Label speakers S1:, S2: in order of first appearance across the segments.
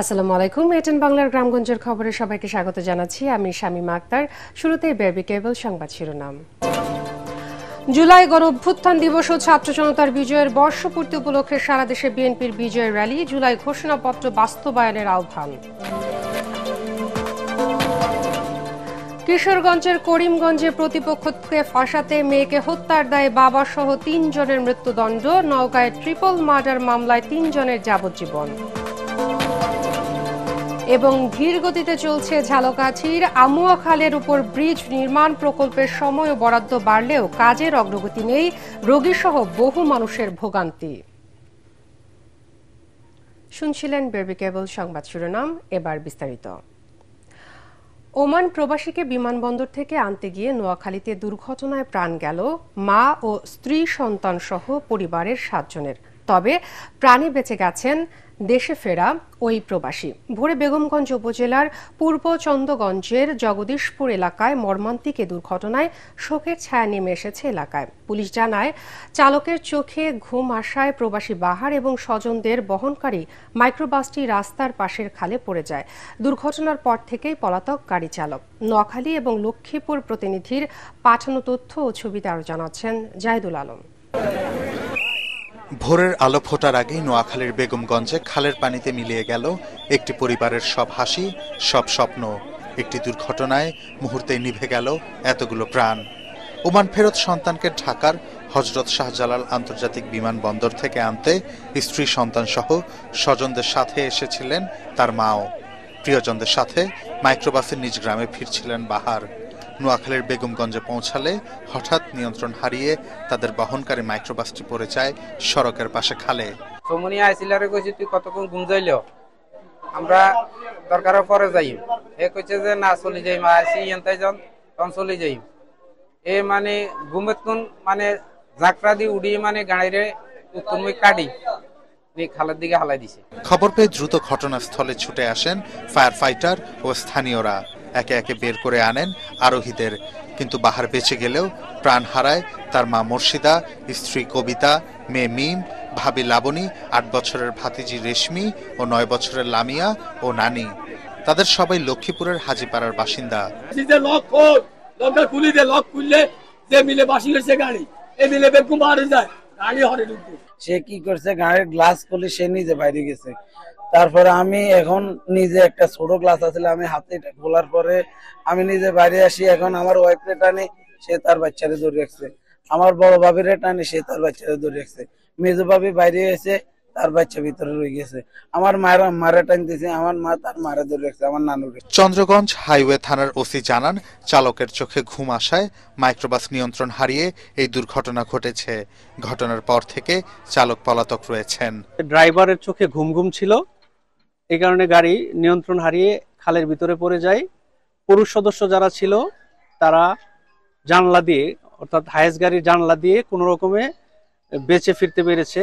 S1: আসসালামু আলাইকুম। এটিএন বাংলার গ্রামগঞ্জের খবরে সবাইকে স্বাগত জানাচ্ছি। আমি শামীমা আক্তার। শুরুতেই বেবি কেবল সংবাদ শিরোনাম। জুলাই গণ অভ্যুত্থান দিবস ও ছাত্র জনতার বিজয়ের বর্ষপূর্তি উপলক্ষে সারা দেশে বিএনপির বিজয় র্যালি, জুলাই ঘোষণাপত্র বাস্তবায়নের আহ্বান। কিশোরগঞ্জের করিমগঞ্জে প্রতিপক্ষকে ফাঁসাতে মেয়েকে হত্যার দায়ে বাবা সহ ৩ জনের মৃত্যুদণ্ড। নওগাঁয় ট্রিপল মার্ডার মামলায় ৩ জনের যাবজ্জীবন। এবং ধীর গতিতে চলছে ঝালকাঠির আমুয়া খালের উপর ব্রিজ নির্মাণ প্রকল্পের সময় বরাদ্দ বাড়লেও কাজের অগ্রগতি নেই, রোগীসহ বহু মানুষের ভোগান্তি। শুনছিলেন বেবি কেবল সংবাদ শিরোনাম, এবার বিস্তারিত। ওমান প্রবাসীকে বিমানবন্দর থেকে আনতে গিয়ে নোয়াখালীতে দুর্ঘটনায় প্রাণ গেল মা ও স্ত্রী সন্তান সহ পরিবারের 7 জনের। তবে প্রাণে বেঁচে গেছেন দেশে ফেরা ওই প্রবাসী। ভোরে বেগমগঞ্জ উপজেলার পূর্ব চন্দগঞ্জের জগদীশপুর এলাকায় মর্মান্তিক এ দুর্ঘটনায় শোকের ছায়া নেমে এসেছে এলাকায়। পুলিশ জানায়, চালকের চোখে ঘুম আসায় প্রবাসী বাহার এবং স্বজনদের বহনকারী মাইক্রোবাসটি রাস্তার পাশের খালে পড়ে যায়। দুর্ঘটনার পর থেকেই পলাতক গাড়ি চালক। নোয়াখালী এবং লক্ষ্মীপুর প্রতিনিধির পাঠানো তথ্য ও ছবিতে আরও জানাচ্ছেন জাহিদুল আলম।
S2: ভোরের আলো ফোটার আগেই নোয়াখালীর বেগমগঞ্জে খালের পানিতে মিলিয়ে গেল একটি পরিবারের সব হাসি, সব স্বপ্ন। একটি দুর্ঘটনায় মুহূর্তেই নিভে গেল এতগুলো প্রাণ। ওমান ফেরত সন্তানকে ঢাকার হযরত শাহজালাল আন্তর্জাতিক বিমানবন্দর থেকে আনতে স্ত্রী সন্তান সহ স্বজনদের সাথে এসেছিলেন তার মাও। প্রিয়জনদের সাথে মাইক্রোবাসে নিজ গ্রামে ফিরছিলেন বাহার। নোয়াখালীর বেগমগঞ্জে পৌঁছালে হঠাৎ নিয়ন্ত্রণ হারিয়ে তাদের বহনকারী মাইক্রোবাসটি পড়ে যায় সড়কের পাশে খালে।
S3: সমনি আইছিলারে কইছি তুই কতক্ষণ ঘুম যাইলো, আমরা দরকার পরে যাই। এ কইছে যে না চলে যাই, মা আইছি এনতাই যান তখন চলে যাই। এ মানে ঘুমেত কোন মানে জাকরা দি উড়ি মানে গাড়িরে উত্তরমুখ কাটি খালের দিকে হালাই দিছে।
S2: খবর পেয়ে দ্রুত ঘটনাস্থলে ছুটে আসেন ফায়ার ফাইটার ও স্থানীয়রা। একে একে বের করে আনেন আরোহীদের, কিন্তু বাহার বেঁচে গেলেও প্রাণ হারায় তার মা মুর্শিদা, স্ত্রী কবিতা, মেয়ে মিম, ভাবি লাবণী, 8 বছরের ভাতিজি রেশমি ও 9 বছরের লামিয়া ও নানি। তাদের সবাই লক্ষ্মীপুরের হাজিপাড়ার বাসিন্দা।
S4: সে কি করছে, গাড়ির গ্লাস খুলে সে নিজে বাইরে গেছে। তারপরে আমি এখন নিজে একটা ছোট গ্লাস আছে, আমি হাতে এটা খোলার পরে আমি নিজে বাইরে আসি। এখন আমার ওয়াইফে টানে, সে তার বাচ্চারে ধরে রাখছে। আমার বড় ভাবিরে টানে, সে তার বাচ্চারে ধরে রাখছে। মেজো ভাবি বাইরে এসে তার বাচ্চা ভিতরে রয়ে গেছে। আমার মারা টানতেছে, আমার মা তার মারা ধরে রাখছে, আমার নানুরে।
S2: চন্দ্রগঞ্জ হাইওয়ে থানার ওসি জানান, চালকের চোখে ঘুম আসায় মাইক্রোবাস নিয়ন্ত্রণ হারিয়ে এই দুর্ঘটনা ঘটেছে। ঘটনার পর থেকে চালক পলাতক রয়েছেন।
S5: ড্রাইভারের চোখে ঘুম ঘুম ছিল, এই কারণে গাড়ি নিয়ন্ত্রণ হারিয়ে খালের ভিতরে পড়ে যায়। পুরুষ সদস্য যারা ছিল তারা জানলা দিয়ে, অর্থাৎ হায়েস গাড়ির জানলা দিয়ে কোনো রকমে বেঁচে ফিরতে পেরেছে।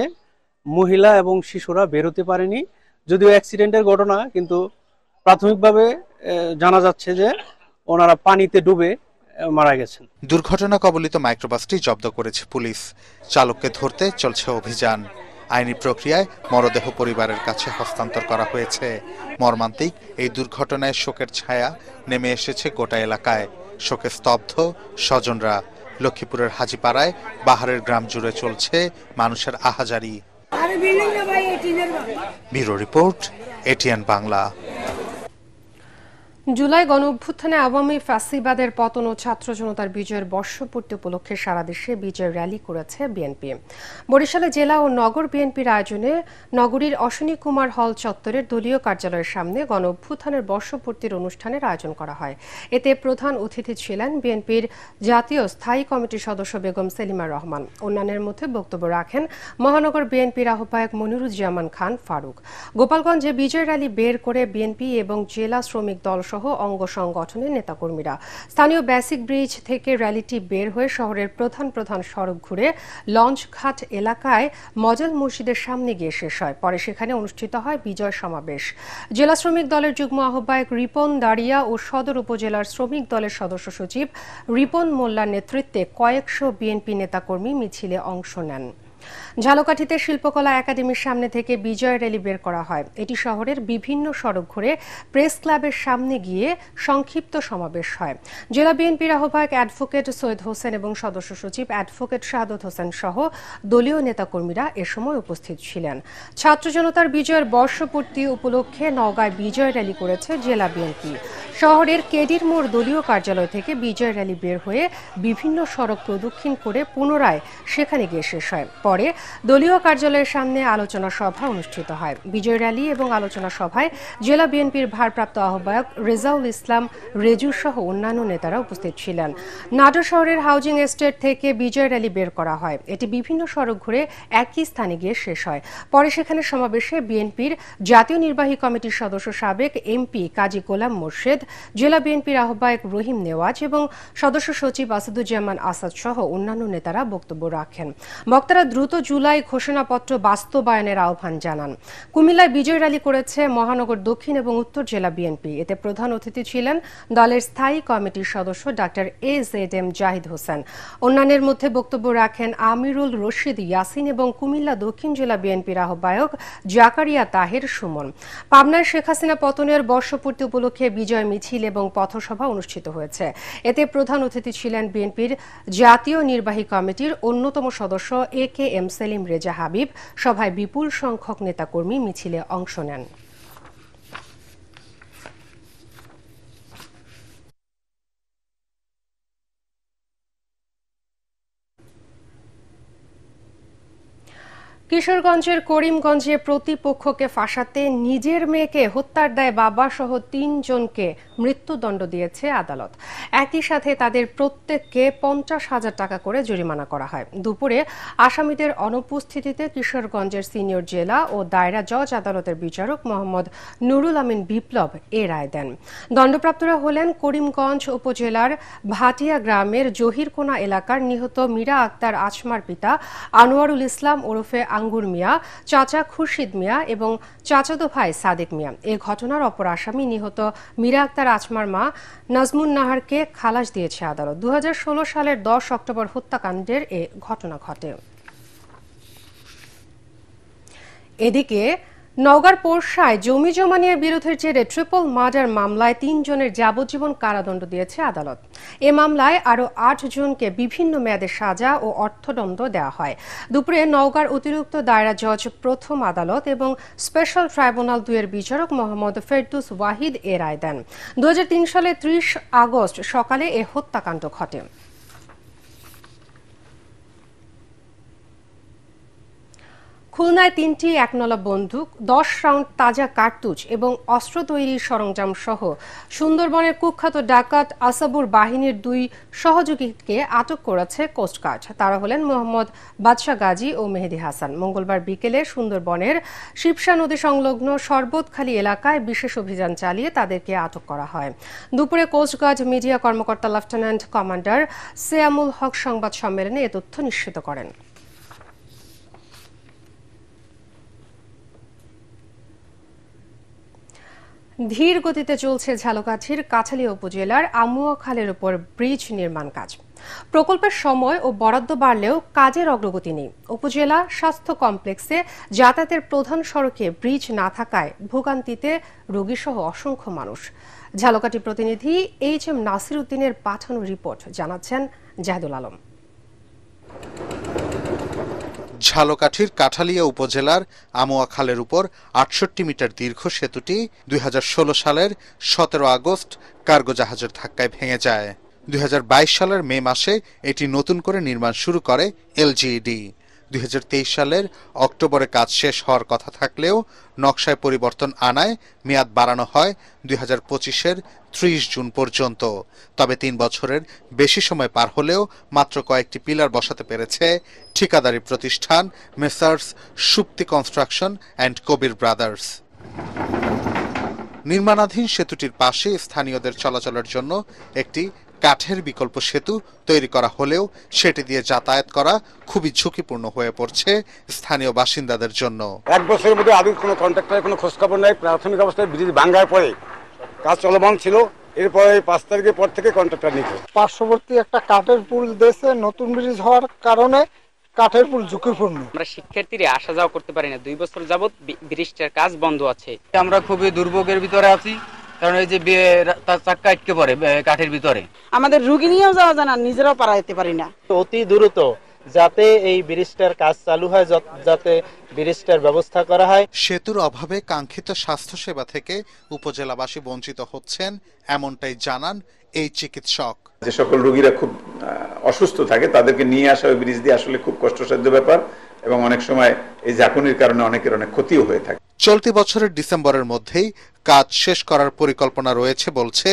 S5: মহিলা এবং শিশুরা বের হতে পারেনি। যদিও অ্যাক্সিডেন্টের ঘটনা, কিন্তু প্রাথমিকভাবে জানা যাচ্ছে যে ওনারা পানিতে ডুবে মারা গেছেন।
S2: দুর্ঘটনা কবলিত মাইক্রোবাসটি জব্দ করেছে পুলিশ। চালককে ধরতে চলছে অভিযান। আইনি প্রক্রিয়ায় মরদেহ পরিবারের কাছে হস্তান্তর করা হয়েছে। মর্মান্তিক এই দুর্ঘটনায় শোকের ছায়া নেমে এসেছে গোটা এলাকায়। শোকে স্তব্ধ স্বজনরা। লক্ষ্মীপুরের হাজিপাড়ায় বাহারের গ্রাম জুড়ে চলছে মানুষের আহাজারি। Bureau report, ATN Bangla.
S1: July গণ অভ্যুত্থানে আওয়ামী ফ্যাসিবাদের পতন ও ছাত্র জনতার বিজয়ের বর্ষপূর্তি উপলক্ষে সারা দেশে বিজয় র্যালি করেছে বিএনপি। বরিশালে জেলা ও নগর বিএনপির আয়োজনে নগরীর অশ্বিনী কুমার হল চত্বরের দলীয় কার্যালয়ের সামনে গণ অভ্যুত্থানের বর্ষপূর্তির অনুষ্ঠানের আয়োজন করা হয়। এতে প্রধান অতিথি ছিলেন বিএনপির জাতীয় স্থায়ী কমিটির সদস্য বেগম সেলিমা রহমান। অন্যান্যের মধ্যে বক্তব্য রাখেন মহানগর বিএনপির আহ্বায়ক মনিরুজ্জামান খান ফারুক। গোপালগঞ্জে বিজয় র্যালি বের করে বিএনপি এবং জেলা শ্রমিক দল সহ অঙ্গ সংগঠনের নেতাকর্মীরা। স্থানীয় বেসিক ব্রিজ থেকে র্যালিটি বের হয়ে শহরের প্রধান প্রধান সড়ক ঘুরে লঞ্চঘাট এলাকায় মডেল মসজিদের সামনে গিয়ে শেষ হয়। পরে সেখানে অনুষ্ঠিত হয় বিজয় সমাবেশ। জেলা শ্রমিক দলের যুগ্ম আহ্বায়ক রিপন দাঁড়িয়া ও সদর উপজেলার শ্রমিক দলের সদস্য সচিব রিপন মোল্লার নেতৃত্বে কয়েকশো বিএনপি নেতাকর্মী মিছিলে অংশ নেন। ঝালকাঠিতে শিল্পকলা একাডেমির সামনে থেকে বিজয় র্যালি বের করা হয়। এটি শহরের বিভিন্ন সড়ক ঘুরে প্রেস ক্লাবের সামনে গিয়ে সংক্ষিপ্ত সমাবেশ হয়। জেলা বিএনপির আহ্বায়ক অ্যাডভোকেট সৈয়দ হোসেন এবং সদস্য সচিব অ্যাডভোকেট শাহাদত হোসেন সহ দলীয় নেতাকর্মীরা এ সময় উপস্থিত ছিলেন। ছাত্র জনতার বিজয়ের বর্ষপূর্তি উপলক্ষে নওগাঁয় বিজয় র্যালি করেছে জেলা বিএনপি। শহরের কেডির মোড় দলীয় কার্যালয় থেকে বিজয় র্যালি বের হয়ে বিভিন্ন সড়ক প্রদক্ষিণ করে পুনরায় সেখানে গিয়ে শেষ হয়। পরে দলীয় কার্যালয়ের সামনে আলোচনা সভা অনুষ্ঠিত হয়। বিজয় র্যালি এবং আলোচনা সভায় জেলা বিএনপির ভারপ্রাপ্ত আহ্বায়ক রেজাউল ইসলাম রেজু সহ অন্যান্য নেতারা উপস্থিত ছিলেন। নাটোর শহরের হাউজিং এস্টেট থেকে বিজয় র্যালি বের করা হয়। এটি বিভিন্ন সড়ক ঘুরে একই স্থানে গিয়ে শেষ হয়। পরে সেখানে সমাবেশে বিএনপির জাতীয় নির্বাহী কমিটির সদস্য সাবেক এমপি কাজী গোলাম মোর্শেদ, জেলা বিএনপির আহ্বায়ক রহিম নেওয়াজ এবং সদস্য সচিব আসাদুজ্জামান আসাদ সহ অন্যান্য নেতারা বক্তব্য রাখেন। বক্তারা দ্রুত জুলাই ঘোষণাপত্র বাস্তবায়নের আহ্বান জানান। কুমিল্লায় বিজয় র্যালি করেছে মহানগর দক্ষিণ এবং উত্তর জেলা বিএনপি। এতে প্রধান অতিথি ছিলেন দলের স্থায়ী কমিটির সদস্য ডাক্তার AZM জাহিদ হোসেন। অন্যান্যের মধ্যে বক্তব্য রাখেন আমিরুল রশিদ ইয়াসিন এবং কুমিল্লা দক্ষিণ জেলা বিএনপির আহ্বায়ক জাকারিয়া তাহের সুমন। পাবনায় শেখ হাসিনা পতনের বর্ষপূর্তি উপলক্ষে বিজয় মিছিল এবং পথসভা অনুষ্ঠিত হয়েছে। এতে প্রধান অতিথি ছিলেন বিএনপির জাতীয় নির্বাহী কমিটির অন্যতম সদস্য AKM সেলিম রেজা হাবিব। সভায় বিপুল সংখ্যক নেতাকর্মী মিছিলে অংশ নেন। কিশোরগঞ্জের করিমগঞ্জে প্রতিপক্ষকে ফাঁসাতে নিজের মেয়েকে হত্যার দায়ে বাবা সহ ৩ জনকে মৃত্যুদণ্ড দিয়েছে আদালত। একই সাথে তাদের প্রত্যেককে ৫০,০০০ টাকা করে জরিমানা করা হয়। দুপুরে আসামিদের অনুপস্থিতিতে কিশোরগঞ্জের সিনিয়র জেলা ও দায়রা জজ আদালতের বিচারক মোহাম্মদ নুরুল আমিন বিপ্লব এ রায় দেন। দণ্ডপ্রাপ্তরা হলেন করিমগঞ্জ উপজেলার ভাটিয়া গ্রামের জহিরকোনা এলাকার নিহত মীরা আক্তার আচমার পিতা আনোয়ারুল ইসলাম ওরফে আঙ্গুর মিয়া, চাচা খুরশিদ মিয়া এবং চাচাতো ভাই সাদেক মিয়া। এ ঘটনার অপর আসামি নিহত মীরা আক্তার আচমার মা নাজমুন নাহারকে খালাস দিয়েছে আদালত। ২০১৬ সালের ১০ অক্টোবর হত্যাকাণ্ডের এ ঘটনা ঘটে। এদিকে নওগাঁর পোরশায় জমি জমা নিয়ে বিরোধের জেরে ট্রিপল মার্ডার মামলায় ৩ জনের যাবজ্জীবন কারাদণ্ড দিয়েছে আদালত। এ মামলায় আরও ৮ জনকে বিভিন্ন মেয়াদে সাজা ও অর্থদণ্ড দেওয়া হয়। দুপুরে নওগাঁর অতিরিক্ত দায়রা জজ প্রথম আদালত এবং স্পেশাল ট্রাইব্যুনাল ২ এর বিচারক মোহাম্মদ ফেরদৌস ওয়াহিদ এ রায় দেন। ২০০৩ সালের ৩০ আগস্ট সকালে এ হত্যাকাণ্ড ঘটে। খুলনায় ৩টি একনলা বন্দুক, ১০ রাউন্ড তাজা কার্তুজ এবং অস্ত্র তৈরির সরঞ্জাম সহ সুন্দরবনের কুখ্যাত ডাকাত আসাবুর বাহিনীর ২ সহযোগীকে আটক করেছে কোস্টগার্ড। তারা হলেন মোহাম্মদ বাদশা গাজী ও মেহেদি হাসান। মঙ্গলবার বিকেলে সুন্দরবনের শিবসা নদী সংলগ্ন শরবতখালী এলাকায় বিশেষ অভিযান চালিয়ে তাদেরকে আটক করা হয়। দুপুরে কোস্টগার্ড মিডিয়া কর্মকর্তা লেফটেন্যান্ট কমান্ডার সেয়ামুল হক সংবাদ সম্মেলনে এ তথ্য নিশ্চিত করেন। ধীর গতিতে চলছে ঝালকাঠির কাঠালিয়া উপজেলার আমুয়া খালের উপর ব্রিজ নির্মাণ কাজ। প্রকল্পের সময় ও বরাদ্দ বাড়লেও কাজের অগ্রগতি নেই। উপজেলা স্বাস্থ্য কমপ্লেক্সে যাতায়াতের প্রধান সড়কে ব্রিজ না থাকায় ভোগান্তিতে রোগীসহ অসংখ্য মানুষ। ঝালকাঠি প্রতিনিধি HM নাসির উদ্দিনের পাঠানো রিপোর্ট জানাচ্ছেন জাহিদুল আলম।
S2: ঝালকাঠির কাঠালিয়া উপজেলার আমুয়া খালের উপর ৬৮ মিটার দীর্ঘ সেতুটি ২০১৬ সালের ১৭ আগস্ট কার্গো জাহাজের ধাক্কায় ভেঙে যায়। ২০২২ সালের মে মাসে এটি নতুন করে নির্মাণ শুরু করে LGED। ২০২৩ সালের অক্টোবরে কাজ শেষ হওয়ার কথা থাকলেও নকশায় পরিবর্তন আনায় মেয়াদ বাড়ানো হয় ২০২৫-এর ৩০ জুন পর্যন্ত। তবে ৩ বছরের বেশি সময় পার হলেও মাত্র কয়েকটি পিলার বসাতে পেরেছে ঠিকাদারি প্রতিষ্ঠান messrs Supti construction and Kabir brothers. নির্মাণাধীন সেতুটির পাশে স্থানীয়দের চলাচলের জন্য একটি কাঠের বিকল্প সেতু তৈরি করা হলেও সেটি দিয়ে যাতায়াত করা খুবই ঝুঁকিপূর্ণ হয়ে পড়ছে স্থানীয় বাসিন্দাদের জন্য।
S6: ১ বছরের মধ্যে আদৌ কোনো কন্ট্রাক্টরের কোনো খোঁজখবর নাই। প্রাথমিক অবস্থায় ব্রিজ ভাঙার পরে কাজ চলমান ছিল, এরপরে ৫ তারিখের পর থেকে কন্ট্রাক্টর নিতে।
S7: পার্শ্ববর্তী একটা কাঠের পুল দিয়েছে, নতুন ব্রিজ হওয়ার কারণে
S6: কাঠের পুল ঝুঁকিপূর্ণ।
S7: আমরা শিক্ষার্থীরা আসা যাওয়া করতে পারি না, 2 বছর যাবত ব্রিজটার কাজ বন্ধ আছে।
S3: আমরা খুবই দুর্ভোগের ভিতরে আছি, কারণ এই যে চাক্কা আটকে পড়ে কাঠের ভিতরে।
S8: আমাদের রুগী নিয়েও যাওয়া যায় না, নিজেরাও পারা যেতে পারি না।
S9: অতি দ্রুত যাতে এই ব্রিজটার কাজ চালু হয়, যাতে ব্রিজটার ব্যবস্থা করা হয়।
S2: সেতুর অভাবে কাঙ্ক্ষিত স্বাস্থ্যসেবা থেকে উপজেলাবাসী বঞ্চিত হচ্ছেন, এমনটাই জানান এই চিকিৎসক।
S10: যে সকল রোগীরা খুব অসুস্থ থাকে তাদেরকে নিয়ে আসা ওই ব্রিজ দিয়ে আসলে খুব কষ্টসাধ্য ব্যাপার, এবং অনেক সময় এই ঝাঁকুনির কারণে অনেকের অনেক ক্ষতিও হয়ে থাকে।
S2: চলতি বছরের ডিসেম্বরের মধ্যেই কাজ শেষ করার পরিকল্পনা রয়েছে বলছে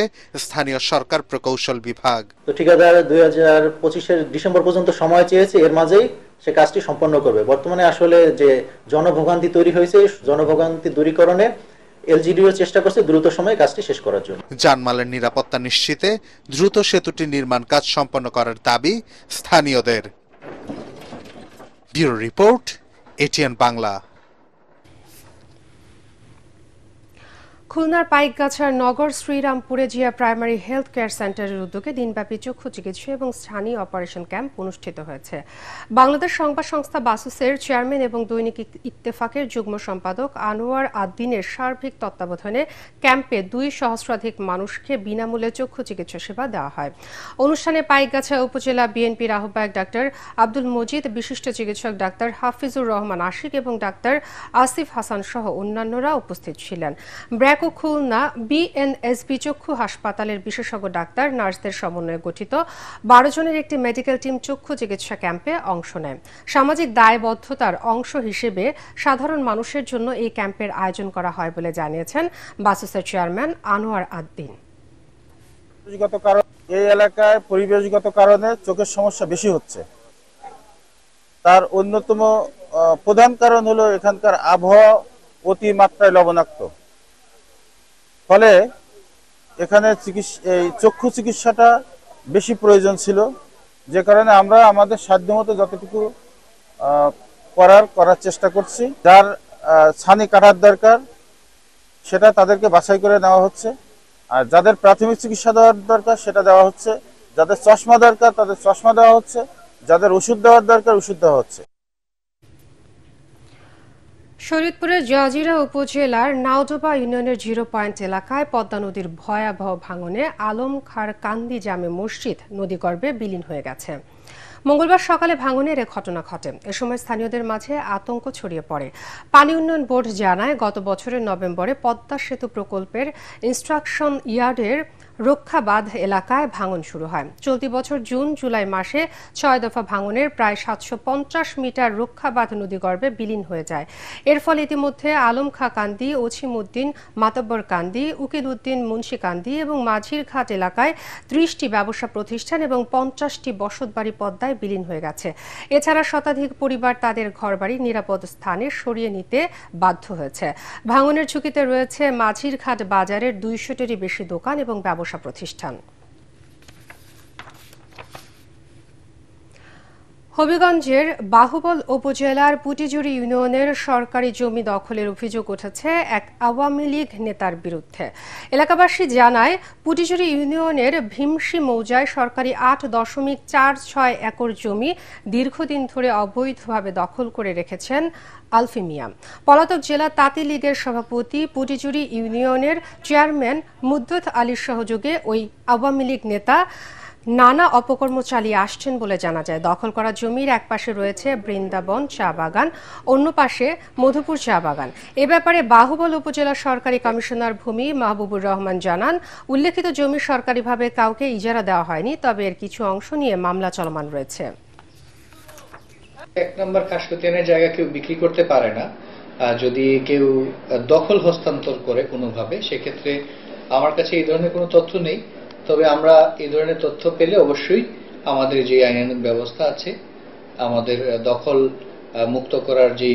S2: স্থানীয় সরকার প্রকৌশল বিভাগ।
S9: তো ঠিকাদার 2025-এর ডিসেম্বর পর্যন্ত সময় চেয়েছে, এর মাঝেই সে কাজটি সম্পন্ন করবে। বর্তমানে আসলে যে জনভোগান্তি তৈরি হয়েছে, জনভোগান্তি দূরীকরণে এলজিডিও চেষ্টা করছে দ্রুত সময়ে কাজটি শেষ করার জন্য।
S2: জানমালের নিরাপত্তা নিশ্চিতে দ্রুত সেতুটি নির্মাণ কাজ সম্পন্ন করার দাবি স্থানীয়দের। Bureau report, ATN Bangla.
S1: খুলনার পাইকগাছার নগর শ্রীরামপুরে জিয়া প্রাইমারি হেলথ কেয়ার সেন্টারের উদ্যোগে দিনব্যাপী চক্ষু চিকিৎসা এবং স্থানীয় অপারেশন ক্যাম্প অনুষ্ঠিত হয়েছে। বাংলাদেশ সংবাদ সংস্থা বাসুসের চেয়ারম্যান এবং দৈনিক ইত্তেফাকের যুগ্ম সম্পাদক আনোয়ার আদ্দিনের সার্বিক তত্ত্বাবধানে ক্যাম্পে 2 সহস্রাধিক মানুষকে বিনামূল্যে চক্ষু চিকিৎসা সেবা দেওয়া হয়। অনুষ্ঠানে পাইকগাছা উপজেলা বিএনপির আহ্বায়ক ডাক্তার আব্দুল মজিদ, বিশিষ্ট চিকিৎসক ডাক্তার হাফিজুর রহমান আশিক এবং ডাক্তার আসিফ হাসান সহ অন্যান্যরা উপস্থিত ছিলেন। ব্র্যাকো খুলনা বিএনএসবি চক্ষু হাসপাতালের বিশেষজ্ঞ ডাক্তার নার্সদের সমন্বয়ে গঠিত 12 জনের একটি মেডিকেল টিম চক্ষু চিকিৎসা ক্যাম্পে অংশ নেয়। সামাজিক দায়বদ্ধতার অংশ হিসেবে সাধারণ মানুষের জন্য এই ক্যাম্পের আয়োজন করা হয় বলে জানিয়েছেন বাসুসের চেয়ারম্যান আনোয়ার আদ্দিন।
S11: এই এলাকায় পরিবেশগত কারণে চোখের সমস্যা বেশি হচ্ছে। তার অন্যতম প্রধান কারণ হলো এখানকার আবহাওয়া অতিমাত্রায় লবণাক্ত, ফলে এখানে এই চক্ষু চিকিৎসাটা বেশি প্রয়োজন ছিল, যে কারণে আমরা আমাদের সাধ্যমতো যতটুকু করার চেষ্টা করছি। যার ছানি কাটার দরকার সেটা তাদেরকে বাছাই করে নেওয়া হচ্ছে, আর যাদের প্রাথমিক চিকিৎসা দেওয়ার দরকার সেটা দেওয়া হচ্ছে, যাদের চশমা দরকার তাদের চশমা দেওয়া হচ্ছে, যাদের ওষুধ দেওয়ার দরকার ওষুধ দেওয়া হচ্ছে।
S1: শরীয়তপুরের জাজিরা উপজেলার নাওডোবা ইউনিয়নের 0 পয়েন্ট এলাকায় পদ্মা নদীর ভয়াবহ ভাঙনে আলমখার কান্দি জামে মসজিদ নদীগর্ভে বিলীন হয়ে গেছে। মঙ্গলবার সকালে ভাঙনের এক ঘটনা ঘটে। এ সময় স্থানীয়দের মাঝে আতঙ্ক ছড়িয়ে পড়ে। পানি উন্নয়ন বোর্ড জানায়, গত বছরের নভেম্বরে পদ্মা সেতু প্রকল্পের ইনস্ট্রাকশন ইয়ার্ডের রক্ষাবাঁধ এলাকায় ভাঙন শুরু হয়। চলতি বছর জুন জুলাই মাসে 6 দফা ভাঙনের প্রায় 750 মিটার রক্ষাবাঁধ নদীগর্ভে বিলীন হয়ে যায়। এর ফলে ইতিমধ্যে আলমখা কান্দি, ওছিমউদ্দিন মাতব্বর কান্দি, উকিল উদ্দিন মুন্সি কান্দি এবং মাঝির ঘাট এলাকায় 30টি ব্যবসা প্রতিষ্ঠান এবং 50টি বসতবাড়ি পদ্মায় বিলীন হয়ে গেছে। এছাড়া শতাধিক পরিবার তাদের ঘরবাড়ি নিরাপদ স্থানে সরিয়ে নিতে বাধ্য হয়েছে। ভাঙনের ঝুঁকিতে রয়েছে মাঝির ঘাট বাজারের 200টিরই বেশি দোকান এবং ব্যবসা প্রতিষ্ঠান। হবিগঞ্জের বাহুবল উপজেলার পুটিজুড়ি ইউনিয়নের সরকারি জমি দখলের অভিযোগ উঠেছে এক আওয়ামী লীগ নেতার বিরুদ্ধে। এলাকাবাসী জানায়, পুটিজুড়ি ইউনিয়নের ভীমসি মৌজায় সরকারি 8.46 একর জমি দীর্ঘদিন ধরে অবৈধভাবে দখল করে রেখেছেন আলফি মিয়া। পলাতক জেলা তাঁতি লীগের সভাপতি, পুটিজুড়ি ইউনিয়নের চেয়ারম্যান মুদ্দত আলীর সহযোগে ওই আওয়ামী লীগ নেতা নানা অপকর্ম চালিয়ে আসছেন বলে জানা যায়। দখল করা জমির এক পাশে রয়েছে বৃন্দাবন চা বাগান, অন্য পাশে মধুপুর চা বাগান। এ ব্যাপারে বাহুবল উপজেলা সরকারি কমিশনার ভূমি মাহবুবুর রহমান জানান, উল্লেখিত জমি সরকারিভাবে কাউকে ইজারা দেওয়া হয়নি, তবে এর কিছু অংশ নিয়ে মামলা চলমান রয়েছে।
S12: 1 নম্বর খাসখতিয়ানের জায়গা কেউ বিক্রি করতে পারে না। যদি কেউ দখল হস্তান্তর করে কোনোভাবে, সেক্ষেত্রে আমার কাছে এই ধরনের কোনো তথ্য নেই। তবে আমরা এই ধরনের তথ্য পেলে অবশ্যই আমাদের যে আইনানুগ ব্যবস্থা আছে, আমাদের দখল মুক্ত করার যে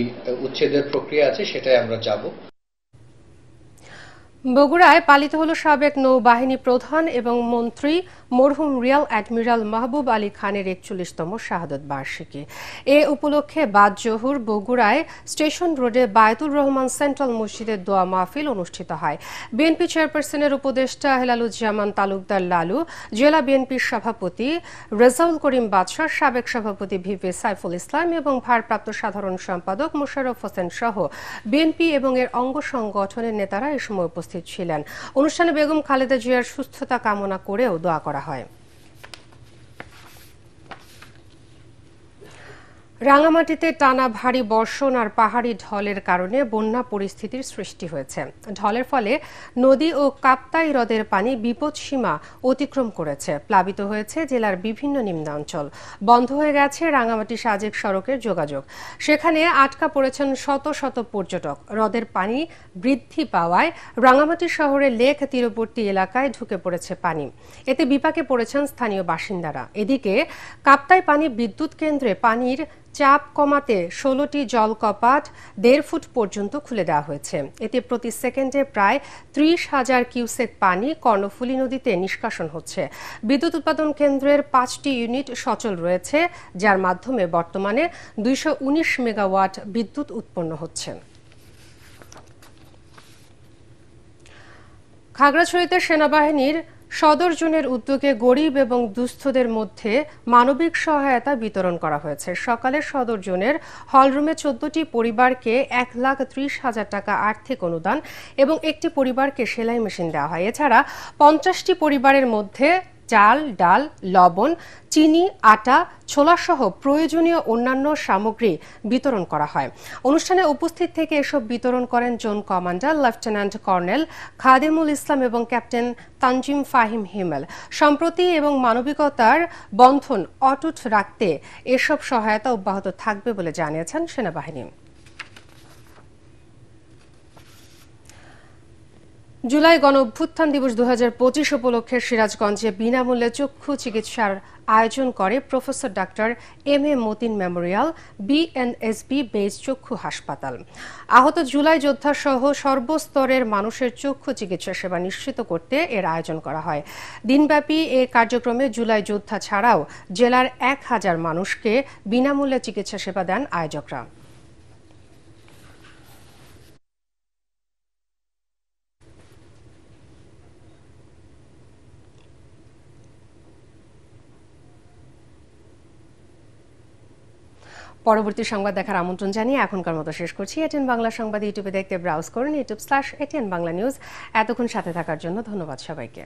S12: উচ্ছেদের প্রক্রিয়া আছে, সেটাই আমরা যাব।
S1: বগুড়ায় পালিত হলো সাবেক নৌবাহিনী প্রধান এবং মন্ত্রী মরহুম রিয়াল অ্যাডমিরাল মাহবুব আলী খানের ৪১তম শাহাদত বার্ষিকী। এ উপলক্ষে বাদ জোহর বগুড়ায় স্টেশন রোডে বায়তুর রহমান সেন্ট্রাল মসজিদের দোয়া মাহফিল অনুষ্ঠিত হয়। বিএনপি চেয়ারপারসনের উপদেষ্টা হেলালুজ্জামান তালুকদার লালু, জেলা বিএনপির সভাপতি রেজাউল করিম বাদশাহ, সাবেক সভাপতি ভিপি সাইফুল ইসলাম এবং ভারপ্রাপ্ত সাধারণ সম্পাদক মোশাররফ হোসেন সহ বিএনপি এবং এর অঙ্গ সংগঠনের নেতারা এ সময় উপস্থিত ছিলেন। অনুষ্ঠানে বেগম খালেদা জিয়ার সুস্থতা কামনা করেও দোয়া করা হয়। রাঙামাটিতে টানা ভারী বর্ষণ আর পাহাড়ি ঢলের কারণে বন্যা পরিস্থিতির সৃষ্টি হয়েছে। ঢলের ফলে নদী ও কাপ্তাই হ্রদের পানি বিপদসীমা অতিক্রম করেছে। প্লাবিত হয়েছে জেলার বিভিন্ন নিম্নাঞ্চল। বন্ধ হয়ে গেছে রাঙামাটি সাজেক সড়কের যোগাযোগ। সেখানে আটকা পড়েছেন শত শত পর্যটক। হ্রদের পানি বৃদ্ধি পাওয়ায় রাঙামাটি শহরের লেক তীরবর্তী এলাকায় ঢুকে পড়েছে পানি। এতে বিপাকে পড়েছেন স্থানীয় বাসিন্দারা। এদিকে কাপ্তাই পানি বিদ্যুৎ কেন্দ্রে পানির চাপ কমাতে ১৬টি জলকপাট ১.৫ ফুট পর্যন্ত খুলে দেওয়া হয়েছে। এতে প্রতি সেকেন্ডে প্রায় ৩০,০০০ কিউসেক পানি কর্ণফুলী নদীতে নিষ্কাশন হচ্ছে। বিদ্যুৎ উৎপাদন কেন্দ্রের ৫টি ইউনিট সচল রয়েছে, যার মাধ্যমে বর্তমানে ২১৯ মেগাওয়াট বিদ্যুৎ উৎপন্ন হচ্ছে। খাগড়াছড়িতে সেনাবাহিনীর সদর জোনের উদ্যোগে গরিব এবং দুস্থদের মধ্যে মানবিক সহায়তা বিতরণ করা হয়েছে। সকালে সদর জোনের হলরুমে ১৪টি পরিবারকে ১,৩০,০০০ টাকা আর্থিক অনুদান এবং একটি পরিবারকে সেলাই মেশিন দেওয়া হয়। এছাড়া ৫০টি পরিবারের মধ্যে চাল, ডাল, লবণ, চিনি, আটা, ছোলাসহ প্রয়োজনীয় অন্যান্য সামগ্রী বিতরণ করা হয়। অনুষ্ঠানে উপস্থিত থেকে এসব বিতরণ করেন zone commander lieutenant colonel Khademul Islam এবং ক্যাপ্টেন তানজিম ফাহিম হিমেল। সম্প্রতি এবং মানবিকতার বন্ধন অটুট রাখতে এসব সহায়তা অব্যাহত থাকবে বলে জানিয়েছেন সেনাবাহিনী। জুলাই গণ অভ্যুত্থান দিবস ২০২৫ উপলক্ষে সিরাজগঞ্জে বিনামূল্যে চক্ষু চিকিৎসার আয়োজন করে professor doctor M A Matin Memorial BNSB base চক্ষু হাসপাতাল। আহত জুলাই যোদ্ধা সহ সর্বস্তরের মানুষের চক্ষু চিকিৎসা সেবা নিশ্চিত করতে এর আয়োজন করা হয়। দিনব্যাপী এ কার্যক্রমে জুলাই যোদ্ধা ছাড়াও জেলার ১,০০০ মানুষকে বিনামূল্যে চিকিৎসা সেবা দেন আয়োজকরা। পরবর্তী সংবাদ দেখার আমন্ত্রণ জানিয়ে এখনকার মতো শেষ করছি। এটিএন বাংলা সংবাদ ইউটিউবে দেখতে ব্রাউজ করুন youtube/ATN বাংলা নিউজ। এতক্ষণ সাথে থাকার জন্য ধন্যবাদ সবাইকে।